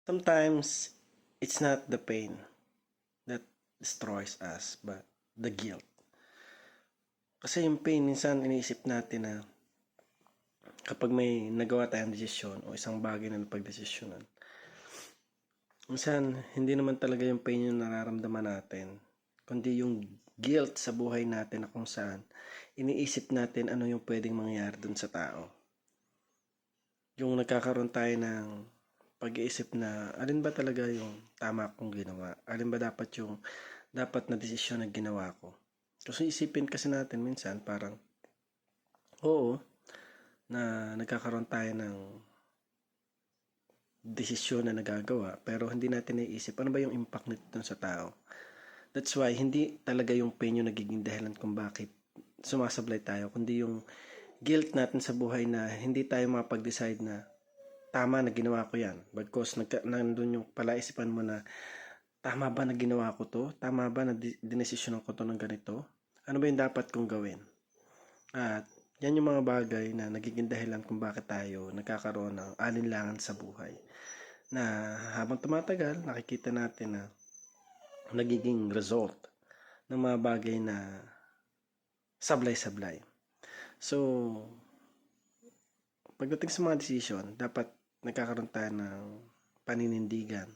Sometimes, it's not the pain that destroys us, but the guilt. Kasi yung pain, minsan iniisip natin na kapag may nagawa tayong desisyon o isang bagay na napagdesisyonan, minsan hindi naman talaga yung pain yung nararamdaman natin, kundi yung guilt sa buhay natin na kung saan iniisip natin ano yung pwedeng mangyari dun sa tao. Yung nagkakaroon tayo ng pag-iisip na alin ba talaga yung tama kong ginawa, alin ba dapat na desisyon na ginawa ko. Kasi isipin kasi natin minsan parang oo na nagkakaroon tayo ng desisyon na nagagawa pero hindi natin naiisip ano ba yung impact nito sa tao. That's why hindi talaga yung pain yung nagiging dahilan kung bakit sumasablay tayo, kundi yung guilt natin sa buhay na hindi tayo mapag-decide na tama na ginawa ko yan. Bagkos nandun yung palaisipan mo na tama ba na ginawa ko to? Tama ba na dinesisyonan ko to ng ganito? Ano ba yung dapat kong gawin? At yan yung mga bagay na nagiging dahilan kung bakit tayo nagkakaroon ng alinlangan sa buhay. Na habang tumatagal, nakikita natin na nagiging result ng mga bagay na sablay-sablay. So, pagdating sa mga desisyon, dapat nagkakaroon tayo ng paninindigan.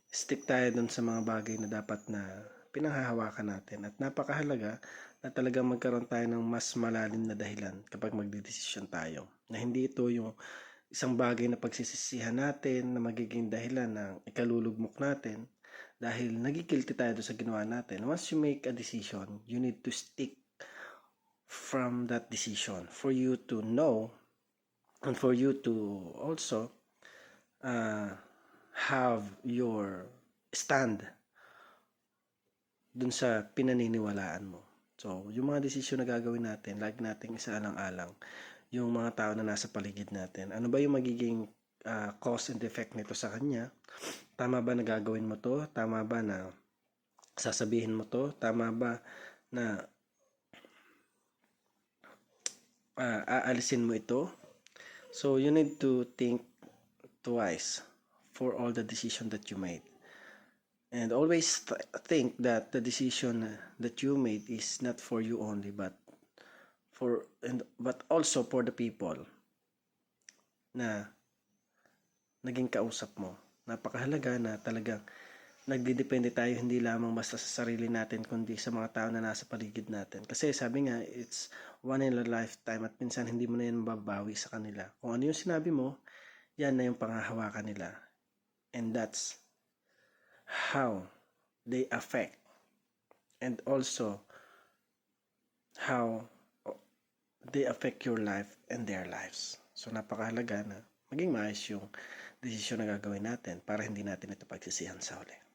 Stick tayo dun sa mga bagay na dapat na pinanghahawakan natin. At napakahalaga na talagang magkaroon tayo ng mas malalim na dahilan kapag magdedesisyon tayo. Na hindi ito yung isang bagay na pagsisisihan natin na magiging dahilan ng ikalulugmok natin dahil nagigilty tayo doon sa ginawa natin. Once you make a decision, you need to stick from that decision for you to know and for you to also have your stand dun sa pinaniniwalaan mo. So, yung mga desisyon na gagawin natin, lagi nating isaalang-alang yung mga tao na nasa paligid natin. Ano ba yung magiging cause and effect nito sa kanya? Tama ba na gagawin mo to? Tama ba na sasabihin mo to? Tama ba na aalisin mo ito? So, you need to think twice for all the decision that you made. And always think that the decision that you made is not for you only, but also for the people na naging kausap mo. Napakahalaga na talagang nagdidepende tayo hindi lamang basta sa sarili natin kundi sa mga tao na nasa paligid natin. Kasi sabi nga, it's one in a lifetime at minsan hindi mo na yan mababawi sa kanila. Kung ano yung sinabi mo, yan na yung panghahawakan nila. And that's how they affect and also how they affect your life and their lives. So napakahalaga na maging maayos yung desisyon na gagawin natin para hindi natin ito pagsisihan sa huli.